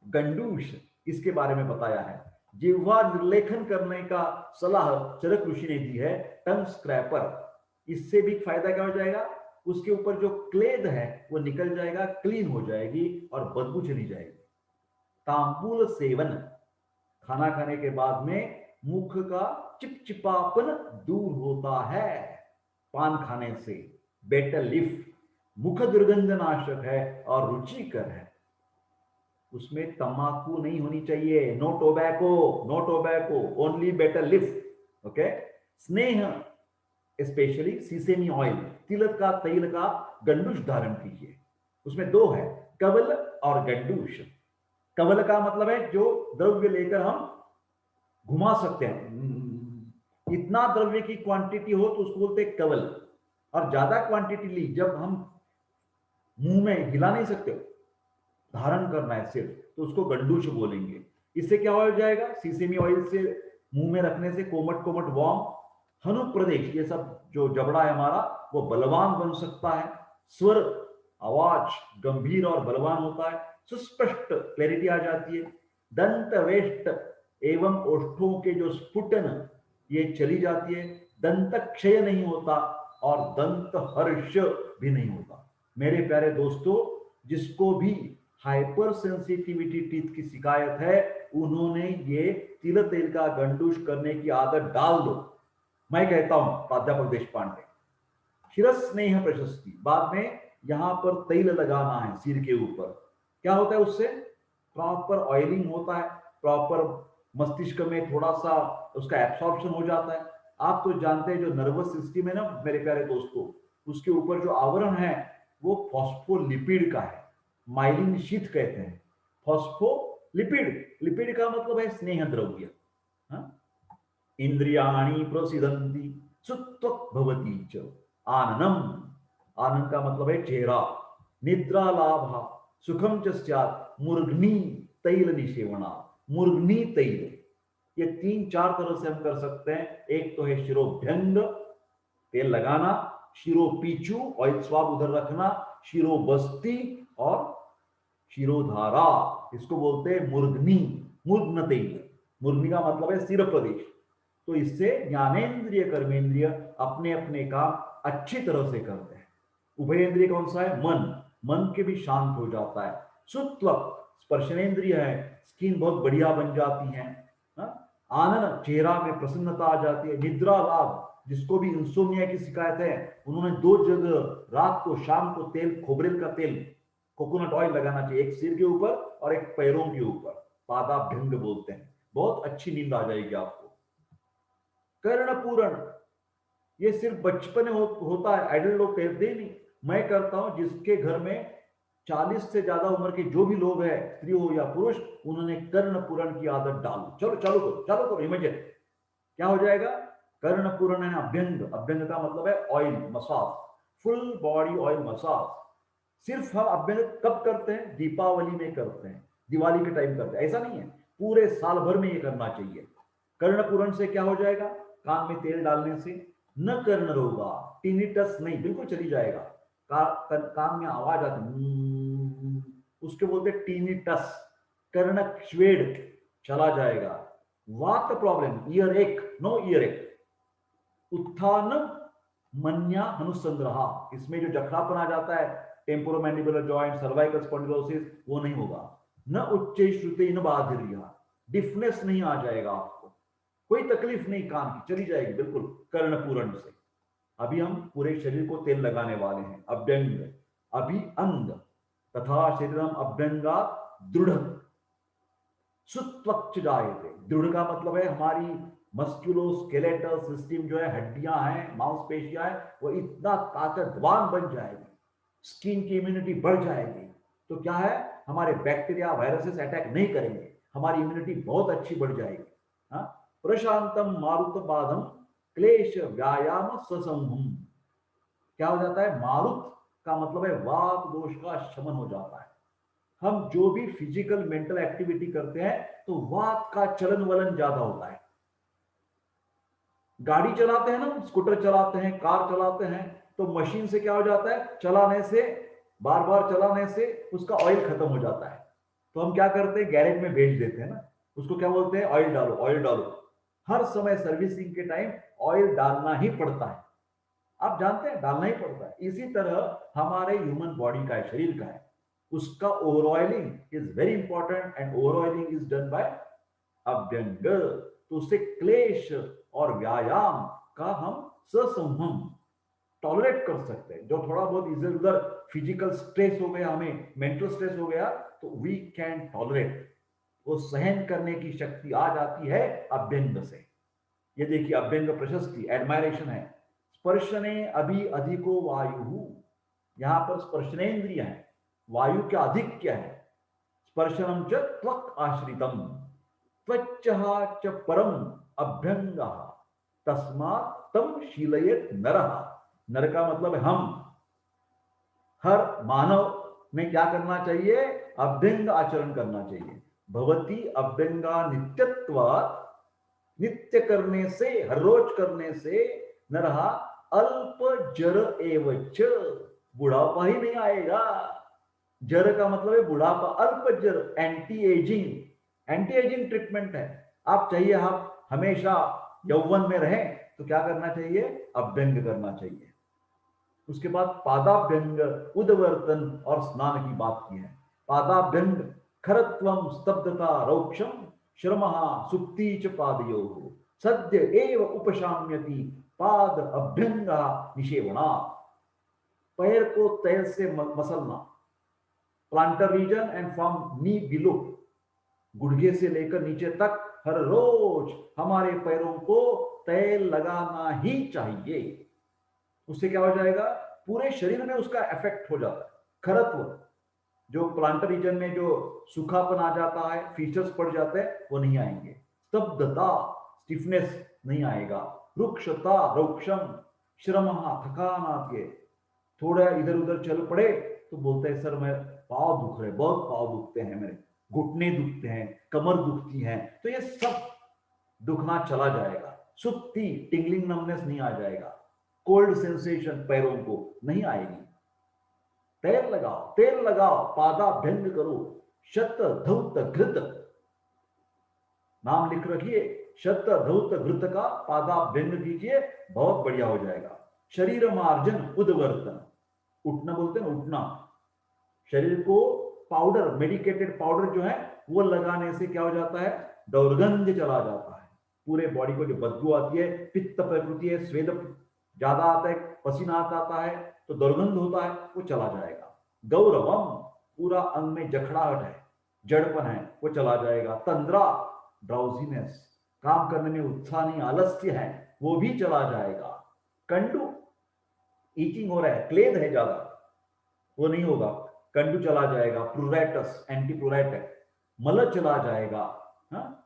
गंडूश, इसके बारे में बताया है। जिह्वा निर्लेखन करने का सलाह चरक ऋषि ने दी है, टंग स्क्रैपर। इससे भी फायदा क्या हो जाएगा, उसके ऊपर जो क्लेद है वो निकल जाएगा, क्लीन हो जाएगी और बदबू चली जाएगी। तांबूल सेवन, खाना खाने के बाद में मुख का चिपचिपापन दूर होता है पान खाने से। बेटर लिफ, मुख दुर्गंध नाशक है और रुचिकर है। उसमें तंबाकू नहीं होनी चाहिए, no tobacco, no tobacco, only better life. Okay. स्नेह, स्पेशली सीसेमी ऑयल, तिलक का तेल का गंडूश धारण कीजिए। उसमें 2 है, कवल और गंडूश। कवल का मतलब है जो द्रव्य लेकर हम घुमा सकते हैं, इतना द्रव्य की क्वांटिटी हो तो उसको बोलते हैं कवल। और ज्यादा क्वांटिटी ली, जब हम मुंह में हिला नहीं सकते, धारण करना है सिर्फ, तो उसको गंडूश बोलेंगे। इससे क्या हो जाएगा, सीसेमी ऑयल से मुंह में रखने से कोमट कोमट वार्म, हनु प्रदेश, ये सब जो जबड़ा है हमारा वो बलवान बन सकता है। स्वर, आवाज गंभीर और बलवान होता है, सुस्पष्ट क्लैरिटी आ जाती है। दंत वेष्ट एवं ओष्ठों के जो स्फुटन, ये चली जाती है। दंत क्षय नहीं होता और दंत हर्ष भी नहीं होता। मेरे प्यारे दोस्तों, जिसको भी हाइपर सेंसिटिविटी टीथ की शिकायत है, उन्होंने ये तिल तेल का गंडूश करने की आदत डाल दो। मैं कहता हूं प्राध्यापक देशपांडे। शिरस स्नेह प्रशस्ति, बाद में यहां पर तेल लगाना है सिर के ऊपर। क्या होता है उससे, प्रॉपर ऑयलिंग होता है, प्रॉपर मस्तिष्क में थोड़ा सा उसका एब्सॉर्प्शन हो जाता है। आप तो जानते हैं जो नर्वस सिस्टम है ना मेरे प्यारे दोस्तों, उसके ऊपर जो आवरण है वो फॉस्फोलिपिड का है, माइलिन शीथ कहते हैं। फॉस्फोलिपिड, लिपिड का मतलब है स्नेह द्रव्य। इंद्रियाणी प्रसिदंती सुत्वक भवती च आननम, आनंद का मतलब है चेहरा। निद्रा लाभ सुखम च स्यात् मूर्घनी तैल निषेवणा, मूर्घनी तैल, ये 3-4 तरह से हम कर सकते हैं। एक तो है शिरोभ्यंग, तेल लगाना, शिरोपीचू, ऑयल स्वाब उधर रखना, शिरोबस्ती और शिरोधारा, इसको बोलते हैं मूर्धनी, मूर्धन तेल। मूर्धनी का मतलब है सिर प्रदेश। तो इससे ज्ञानेन्द्रिय कर्मेंद्रिय अपने अपने काम अच्छी तरह से करते हैं। उभयेंद्रिय कौन सा है, मन, मन के भी शांत हो जाता है। सुत्वक स्पर्शनेन्द्रिय है, स्किन बहुत बढ़िया बन जाती है। आनंद, चेहरा में प्रसन्नता आ जाती है। निद्रा लाभ, जिसको भी इंसोमिया की शिकायत है, उन्होंने 2 जगह रात को शाम को तेल, खोबरेल का तेल, कोकोनट ऑयल लगाना चाहिए, एक सिर के ऊपर और एक पैरों के ऊपर, पादाभ्यंग बोलते हैं। बहुत अच्छी नींद आ जाएगी आपको। कर्णपूरण, ये सिर्फ बचपन में होता है, एडल्ट लोग कहते ही नहीं। मैं करता हूं, जिसके घर में 40 से ज्यादा उम्र के जो भी लोग हैं, स्त्री हो या पुरुष, उन्होंने कर्णपूरण की आदत डालो। चलो चालू करो, चालू करो इमीडिएट। क्या हो जाएगा? कर्णपूरण है अभ्यंग। अभ्यंग का मतलब है oil massage, full body oil massage. सिर्फ हम अभ्यंग कब करते हैं? दीपावली में करते हैं, दिवाली के टाइम करते हैं, ऐसा नहीं है। पूरे साल भर में ये करना चाहिए। कर्णपूरण से क्या हो जाएगा? कान में तेल डालने से न कर्ण रोगा, टिनिटस नहीं, बिल्कुल चली जाएगा। कान में आवाज आती, उसके बोलते टिनिटस। कर्ण स्वेड चला जाएगा। वात प्रॉब्लम, ईयर एक, नो ईयर एक। उत्थान मन्या अनुसंग्रहा, इसमें जो जखड़ापन आ जाता है, टेम्पोरोमैंडिबुलर जॉइंट, सर्वाइकल स्पॉन्डिलोसिस, वो नहीं होगा। न उच्च श्रुति न बाधिर्या, डिफनेस नहीं आ जाएगा आपको, कोई तकलीफ नहीं कान की, चली जाएगी बिल्कुल कर्णपूरण से। अभी हम पूरे शरीर को तेल लगाने वाले हैं। अभ्यंग, अभी अंग तथा शरीरम अभ्यंगा दृढ़ सुत्वक्ष जायते। दृढ़ का मतलब है हमारी मस्कुलोस्केलेटल सिस्टम जो है, हड्डियां हैं, मांसपेशियां हैं, वो इतना ताकतवान बन जाएगी, स्किन की इम्यूनिटी बढ़ जाएगी। तो क्या है, हमारे बैक्टीरिया वायरसेस अटैक नहीं करेंगे, हमारी इम्यूनिटी बहुत अच्छी बढ़ जाएगी। हाँ, प्रशांतम मारुत बाधम क्लेश व्यायाम ससंहम। क्या हो जाता है? मारुत का मतलब है वात दोष का शमन हो जाता है। हम जो भी फिजिकल मेंटल एक्टिविटी करते हैं तो वात का चलन वलन ज्यादा होता है। गाड़ी चलाते हैं ना, स्कूटर चलाते हैं, कार चलाते हैं, तो मशीन से क्या हो जाता है? चलाने से, बार बार चलाने से उसका ऑयल खत्म हो जाता है। तो हम क्या करते हैं? गैरेज में भेज देते हैं ना, उसको क्या बोलते हैं? ऑयल डालो, ऑयल डालो। हर समय सर्विसिंग के टाइम ऑयल डालना ही पड़ता है, आप जानते हैं, डालना ही पड़ता है। इसी तरह हमारे ह्यूमन बॉडी का है, शरीर का है, उसका over oiling is very important, and over oiling is done by abhyanga. तो उससे क्लेश और व्यायाम का हम ससंहम टॉलरेट कर सकते हैं। जो थोड़ा बहुत इधर उधर फिजिकल स्ट्रेस हो गया, हमें मेंटल स्ट्रेस हो गया, तो वी कैन टॉलरेट, वो सहन करने की शक्ति आ जाती है अभ्यंग से। ये देखिए अभ्यंग प्रशस्ति, एडमायरेशन है। स्पर्शने अभी अधिको वायु, यहां पर स्पर्शनेन्द्रिय है, वायु के अधिक क्या है? स्पर्शनम च त्वक आश्रितम, त्वच्चहा च परम अभ्यंगः, तस्मात् तम शीलयेत नरः। नर का मतलब है हम। हर मानव में क्या करना चाहिए? अभ्यंग आचरण करना चाहिए। भवती अभ्यंगा नित्यत्वात्, नित्य करने से, हर रोज करने से, नरहा अल्प जर एवच, बुढ़ापा ही नहीं आएगा। जर का मतलब है बुढ़ापा, अल्प जर, anti ageing. Anti ageing treatment है। आप चाहिए आप हमेशा यौवन में रहें तो क्या करना चाहिए? अभ्यंग करना चाहिए। उसके बाद पादाभ्यंग, उदवर्तन और स्नान की बात की है। पादाभ्यंग खरत्वम स्तब्धता रौक्षम श्रमः सुप्ति च पादयोः, सद्य एव उपशाम्यति पाद अभ्यंगा निषेवणा। पैर को तैल से मसलना, plantar region and from knee below, गुड़घे से लेकर नीचे तक हर रोज हमारे पैरों को तेल लगाना ही चाहिए। उससे क्या हो जाएगा? पूरे शरीर में उसका इफेक्ट हो जाता है। खरत्व, जो प्लांटर रीजन में जो सूखापन आ जाता है, फीचर्स पड़ जाते हैं, वो नहीं आएंगे। स्तब्धता, स्टिफनेस नहीं आएगा। रुक्षता, रौक्षम, श्रम, थकान आती है, थोड़ा इधर उधर चल पड़े तो बोलते हैं सर मैं पाँव दुख रहे, बहुत पाँव दुखते हैं मेरे, घुटने दुखते हैं, कमर दुखती है, तो ये सब दुखना चला जाएगा। सुक्ति, टिंगलिंग नमनेस नहीं आ जाएगा। कोल्ड सेंसेशन पैरों को नहीं आएगी। तेल लगाओ, तेल लगाओ, पादाभ्यंग करो। शत धौत घृत, नाम लिख रखिए, शत धौत घृत का पादाभ्यंग कीजिए, बहुत बढ़िया हो जाएगा। शरीर मार्जन उद्वर्तन, उठना बोलते हैं, उठना। शरीर को पाउडर, मेडिकेटेड पाउडर जो है वो लगाने से क्या हो जाता है? दुर्गंध चला जाता है। पूरे बॉडी को जो बदबू आती है, पित्त प्रकृति है, स्वेद ज्यादा आता है, पसीना आता है, तो दुर्गंध होता है, वो चला जाएगा। गौरवम, पूरा अंग में जखड़ाहट है, जड़पन है, वो चला जाएगा। तंद्रा, ड्राउजीनेस, काम करने में उत्साह नहीं, आलस्य है, वो भी चला जाएगा। कंडू, ईचिंग हो रहा है, क्लेद है ज्यादा, वो नहीं होगा, कंडू चला जाएगा। प्रुरैटस, एंटी प्रुरैट, मल चला जाएगा।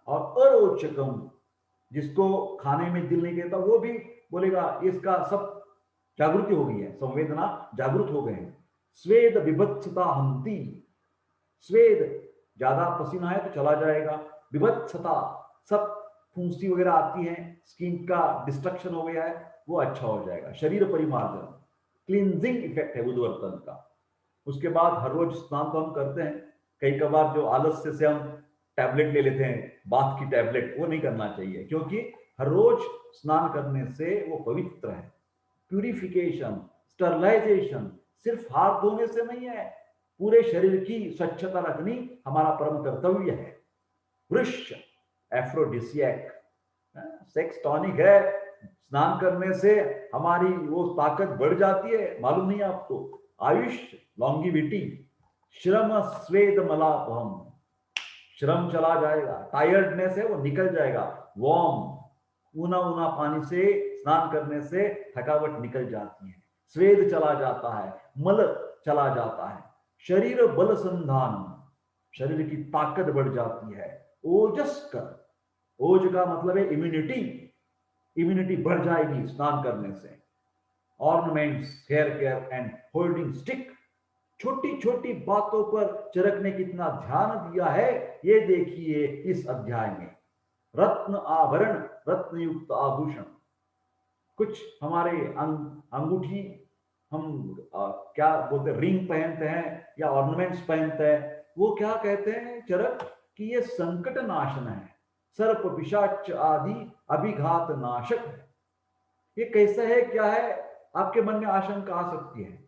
और अरोचकम, जिसको खाने में दिल नहीं कहता वो भी बोलेगा इसका सब जागृति हो गई है, संवेदना जागृत हो गए हैं। स्वेद विभत्सता हंती, स्वेद ज्यादा पसीना है तो चला जाएगा। विभत्सता, सब फुंसी वगैरह आती है, स्किन का डिस्ट्रक्शन हो गया है, वो अच्छा हो जाएगा। शरीर परिमार्जन, क्लींजिंग इफेक्ट है बुधवर्तन का। उसके बाद हर रोज स्नान तो हम करते हैं, कई कबार जो आलस्य से हम टैबलेट ले लेते हैं, बाथ की टैबलेट, वो नहीं करना चाहिए, क्योंकि हर रोज स्नान करने से वो पवित्र है। प्यूरिफिकेशन, स्टरलाइजेशन सिर्फ हाथ धोने से नहीं है, पूरे शरीर की स्वच्छता रखनी हमारा परम कर्तव्य है। वृक्ष, एफ्रोडिसियक, सेक्स टॉनिक है, स्नान करने से हमारी वो ताकत बढ़ जाती है, मालूम नहीं आपको। आयुष्य, लॉन्गिविटी। श्रम स्वेद मलापहम, श्रम चला जाएगा, टायर्डनेस है वो निकल जाएगा। वार्म, ऊना ऊना पानी से स्नान करने से थकावट निकल जाती है, स्वेद चला जाता है, मल चला जाता है। शरीर बल संधान, शरीर की ताकत बढ़ जाती है। ओजस कर, ओज का मतलब है इम्यूनिटी, इम्यूनिटी बढ़ जाएगी स्नान करने से। Ornaments, hair care and holding stick, छोटी छोटी बातों पर चरक ने कितना ध्यान दिया है ये देखिए इस अध्याय में। रत्न आभरण, रत्न युक्त आभूषण, कुछ हमारे अंगूठी हम क्या बोलते हैं, रिंग पहनते हैं या ऑर्नामेंट्स पहनते हैं, वो क्या कहते हैं चरक कि ये संकट नाशन है, सर्प पिशाच आदि अभिघात नाशक है। ये कैसा है, क्या है, आपके मन में आशंका आ सकती है,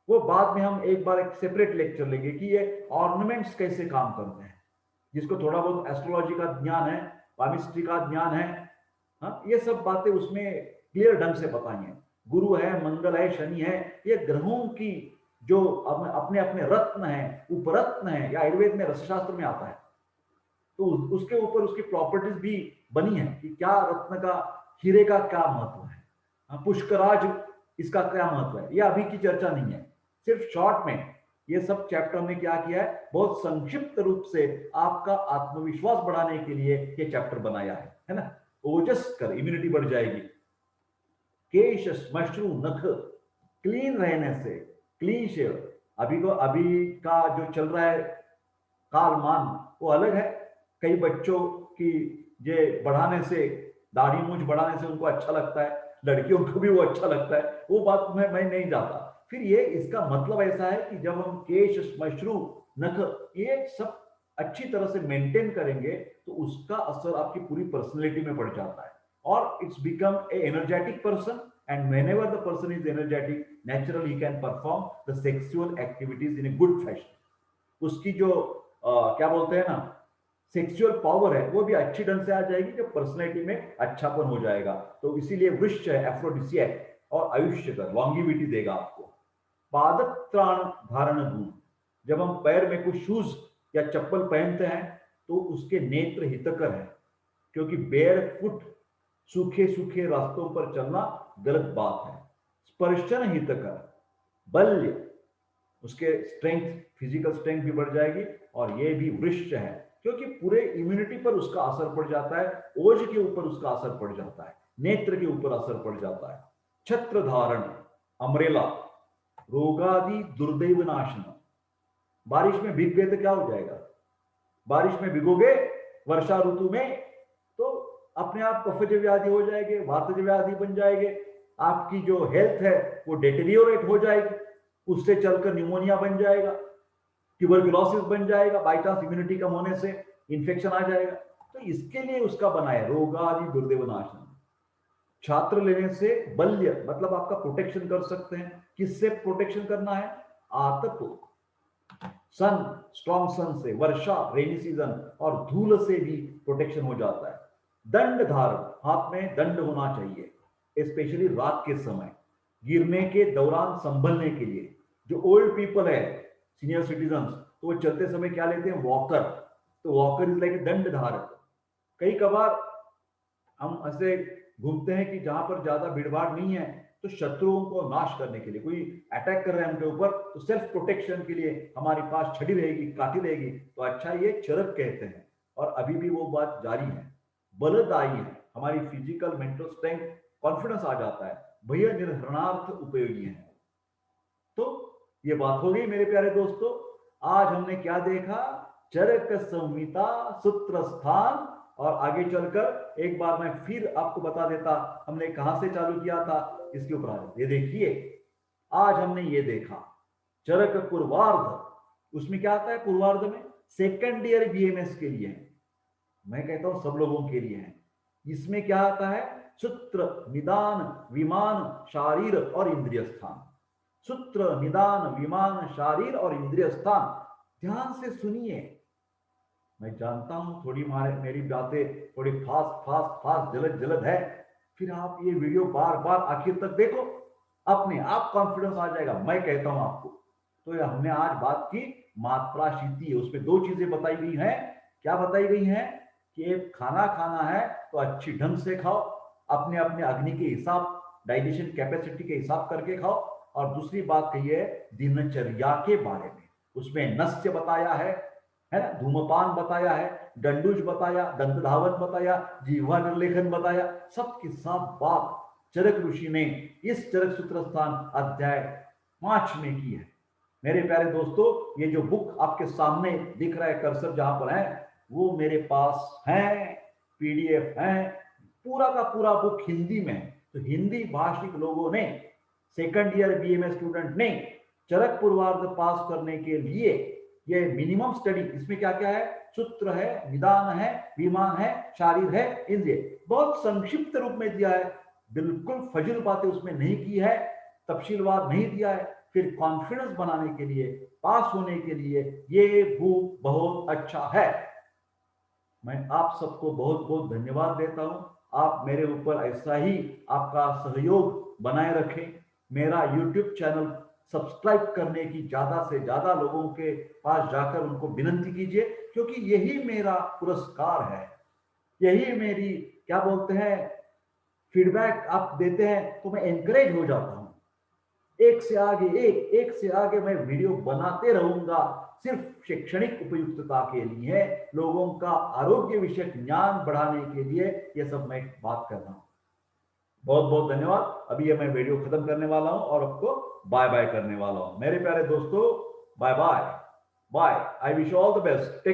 वो बाद में हम एक बार एक सेपरेट लेक्चर लेंगे कि ये ऑर्नामेंट्स कैसे काम करते हैं। जिसको थोड़ा बहुत एस्ट्रोलॉजी का ज्ञान है, पामिस्ट्री का ज्ञान है, हाँ, ये सब बातें उसमें क्लियर ढंग से बताइए। गुरु है, मंगल है, शनि है, ये ग्रहों की जो अपने अपने रत्न है, उपरत्न है, या आयुर्वेद में रसशास्त्र में आता है, तो उसके ऊपर उसकी प्रॉपर्टीज भी बनी है कि क्या रत्न का, हीरे का क्या महत्व है, पुष्कराज इसका क्या महत्व है। ये अभी की चर्चा नहीं है, सिर्फ शॉर्ट में ये सब चैप्टर में क्या किया है, बहुत संक्षिप्त रूप से आपका आत्मविश्वास बढ़ाने के लिए ये चैप्टर बनाया है ना। ओजस कर, इम्यूनिटी बढ़ जाएगी। केश, श्मश्रु, नख, क्लीन रहने से, क्लीन शेव। अभी का जो चल रहा है कालमान वो अलग है। कई बच्चों की ये बढ़ाने से, दाढ़ी मूंछ बढ़ाने से उनको अच्छा लगता है, लड़कियों को भी वो अच्छा लगता है, वो बात में मैं नहीं जाता। फिर ये इसका मतलब ऐसा है कि जब हम केश, श्मश्रु, नख ये सब अच्छी तरह से मेंटेन करेंगे तो उसका असर आपकी पूरी पर्सनैलिटी में पड़ जाता है, और it's become a energetic person. And whenever the person is energetic, naturally he can perform the sexual activities in a good fashion. उसकी जो क्या बोलते हैं ना, सेक्सुअल पावर है, वो भी अच्छी ढंग से आ जाएगी जब पर्सनैलिटी में अच्छापन हो जाएगा। तो इसीलिए वृक्ष है, एफ्रोडिसियक, और आयुष्य का लॉन्गिविटी देगा आपको। पादक त्राण धारण गुण, जब हम पैर में कुछ शूज या चप्पल पहनते हैं तो उसके नेत्र हितकर है, क्योंकि बेयर फुट, सूखे सूखे रास्तों पर चलना गलत बात है। स्पर्शन हितकर, बल्य, उसके स्ट्रेंथ, फिजिकल स्ट्रेंथ भी बढ़ जाएगी, और ये भी वृक्ष है क्योंकि पूरे इम्यूनिटी पर उसका असर पड़ जाता है, ओज के ऊपर उसका असर पड़ जाता है, नेत्र के ऊपर असर पड़ जाता है। छत्र धारण, अमरेला, रोगादि दुर्दैव नाशन। बारिश में भीग गए तो क्या हो जाएगा, बारिश में भिगोगे वर्षा ऋतु में तो अपने आप कफज व्याधि हो जाएंगे, वातज व्याधि बन जाएंगे, आपकी जो हेल्थ है वो डेटेरियोरेट हो जाएगी, उससे चलकर न्यूमोनिया बन जाएगा, ट्यूबरकुलोसिस बन जाएगा, बाई चांस इम्यूनिटी कम होने से इंफेक्शन आ जाएगा। तो इसके लिए उसका बनाया रोगादि दुर्दैव नाशन। छात्र लेने से बल्य, मतलब आपका प्रोटेक्शन कर सकते हैं। किससे प्रोटेक्शन करना है, आतप, सन, स्ट्रॉन्ग सन से, वर्षा, रेनी सीजन, और धूल से भी प्रोटेक्शन हो जाता है। दंड धारण, हाथ में दंड होना चाहिए, स्पेशली रात के समय गिरने के दौरान संभलने के लिए। जो ओल्ड पीपल है, सीनियर सिटीजन, तो वो चलते समय क्या लेते हैं, वॉकर, तो वॉकर इज लाइक दंड धारक। कई कबार हम ऐसे घूमते हैं कि जहां पर ज्यादा भीड़ भाड़ नहीं है, तो शत्रुओं को नाश करने के लिए, कोई अटैक कर रहे हैं उनके ऊपर, तो सेल्फ प्रोटेक्शन के लिए हमारे पास छड़ी रहेगी, काठी रहेगी, तो अच्छा ये चरक कहते हैं। और अभी भी वो बात जारी है, बलदायी है, हमारी फिजिकल मेंटल स्ट्रेंथ, कॉन्फिडेंस आ जाता है, भैया निर्हरणार्थ उपयोगी है। तो ये बात हो गई मेरे प्यारे दोस्तों। आज हमने क्या देखा? चरक संहिता, सूत्र स्थान, और आगे चलकर एक बार मैं फिर आपको बता देता हमने कहां से चालू किया था, इसके ऊपर आ जाते। ये देखिए, आज हमने ये देखा चरक पूर्वार्ध। उसमें क्या आता है पूर्वार्ध में? सेकंड ईयर बीएमएस के लिए है, मैं कहता हूं सब लोगों के लिए है। इसमें क्या आता है? सूत्र, निदान, विमान, शारीर और इंद्रिय स्थान। सूत्र, निदान, विमान, शारीर और इंद्रिय स्थान। ध्यान से सुनिए, मैं जानता हूं थोड़ी मेरी बातें थोड़ी फास्ट फास्ट फास्ट जलद जलद है, फिर आप ये वीडियो बार बार आखिर तक देखो, अपने आप कॉन्फिडेंस आ जाएगा, मैं कहता हूं आपको। तो ये हमने आज बात की मात्रा शीति, उसमें दो चीजें बताई गई हैं। क्या बताई गई हैं? कि एक खाना खाना है तो अच्छी ढंग से खाओ, अपने अपने अग्नि के हिसाब, डाइजेशन कैपेसिटी के हिसाब करके खाओ। और दूसरी बात कही है दिनचर्या के बारे में, उसमें नस्य बताया है ना, धूमपान बताया है, डंडूज बताया, दंत धावन बताया, जीवा निर्लेखन बताया, सबके साथ बात चरक ऋषि ने इस चरक सूत्र स्थान अध्याय 5 में की है। मेरे प्यारे दोस्तों, ये जो बुक आपके सामने दिख रहा है, कर्सर जहां पर है, वो मेरे पास है, पीडीएफ है, पूरा का पूरा बुक हिंदी में है। तो हिंदी भाषिक लोगों ने, सेकंड ईयर बीएमएस स्टूडेंट ने चरक पूर्वार्ध पास करने के लिए ये मिनिमम स्टडी, इसमें क्या क्या है? सूत्र है, निदान है, विमान है, शारीर है, इंद्रिय, बहुत संक्षिप्त रूप में दिया है, बिल्कुल फजिल बातें उसमें नहीं की है, तफसीलवार नहीं दिया है। फिर कॉन्फिडेंस बनाने के लिए, पास होने के लिए ये बुक बहुत अच्छा है। मैं आप सबको बहुत बहुत धन्यवाद देता हूं। आप मेरे ऊपर ऐसा ही आपका सहयोग बनाए रखें। मेरा यूट्यूब चैनल सब्सक्राइब करने की ज्यादा से ज्यादा लोगों के पास जाकर उनको विनती कीजिए, क्योंकि यही मेरा पुरस्कार है, यही मेरी क्या बोलते हैं फीडबैक आप देते हैं, तो मैं एनकरेज हो जाता हूं। एक से आगे एक से आगे मैं वीडियो बनाते रहूंगा, सिर्फ शैक्षणिक उपयुक्तता के लिए, लोगों का आरोग्य विषयक ज्ञान बढ़ाने के लिए ये सब मैं बात कर रहा हूं। बहुत बहुत धन्यवाद। अभी ये मैं वीडियो खत्म करने वाला हूं और आपको बाय बाय करने वाला हूं। मेरे प्यारे दोस्तों, bye bye bye. I wish all the best.